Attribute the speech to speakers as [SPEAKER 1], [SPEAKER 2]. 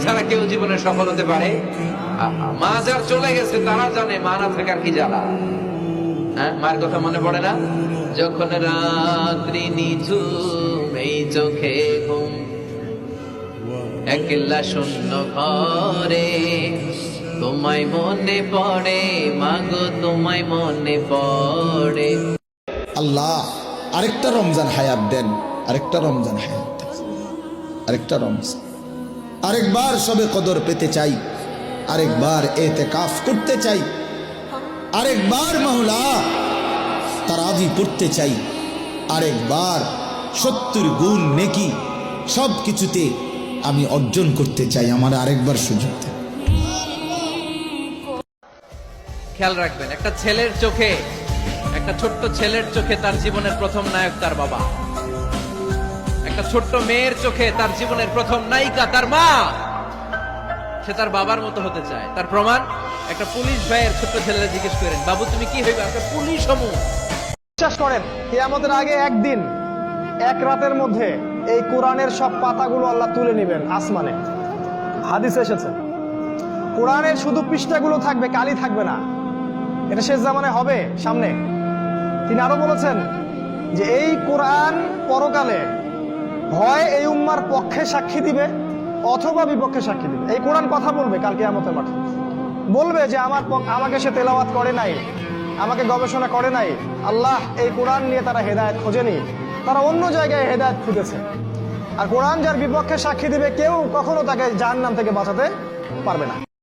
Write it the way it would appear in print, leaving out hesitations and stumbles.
[SPEAKER 1] ছাড়া কেউ জীবনে সফল হতে পারে? মা যার চলে গেছে তারা জানে মা না থাকার কি জ্বালা। হ্যাঁ, মার কথা মনে পড়ে না? যখন রাত্রি নিঝুম এই চোখে ঘুম, একলা শূন্য ঘরে তোমায় মনে পড়ে মাগো, তোমায় মনে পড়ে।
[SPEAKER 2] আল্লাহ আরেকটা রমজান হায়াত দেন, আরেকটা রমজান হায়াত দেন, আরেকটা রমজান, আরেকবার সবে কদর পেতে চাই, আরেকবার এতেকাফ করতে চাই, আরেকবার মাওলা তারাবি পড়তে চাই, আরেকবার 70 গুণ নেকি সব কিছুতে আমি অর্জন করতে চাই। আমার আরেকবার সুযোগ দেন।
[SPEAKER 1] খেয়াল রাখবেন, একটা ছেলের চোখে, একটা ছোট্ট ছেলের চোখে তার জীবনের প্রথম নায়ক তার বাবা। একটা ছোট্ট মেয়ের চোখে তার জীবনের প্রথম নায়িকা তার মা। সে তার বাবার মতো হতে চায়। তার প্রমাণ, একটা পুলিশ ভাইয়ের ছোট্ট ছেলেরা জিজ্ঞেস করেন, বাবু তুমি কি হইবে? একটা পুলিশ হমু।
[SPEAKER 3] বিশ্বাস করেন কিয়ামতের আগে একদিন, এক রাতের মধ্যে এই কোরআনের সব পাতাগুলো আল্লাহ তুলে নেবেন আসমানে। হাদিসে এসেছে কোরআনের শুধু পৃষ্ঠাগুলো থাকবে, কালি থাকবে না। এটা শেষ জামানায় হবে সামনে। তিনি আরো বলেছেন যে এই কোরআন পরকালে হয় এই উম্মার পক্ষে সাক্ষী দিবে অথবা বিপক্ষে সাক্ষী দিবে। এই কোরআন কথা বলবে কাল কিয়ামতের মাঠে, বলবে যে আমাকে সে তেলাওয়াত করে নাই, আমাকে গবেষণা করে নাই। আল্লাহ এই কোরআন নিয়ে তারা হেদায়েত খোঁজেনি, তারা অন্য জায়গায় হেদায়েত খুঁজেছে। আর কোরআন যার বিপক্ষে সাক্ষী দিবে কেউ কখনো তাকে জাহান্নাম থেকে বাঁচাতে পারবে না।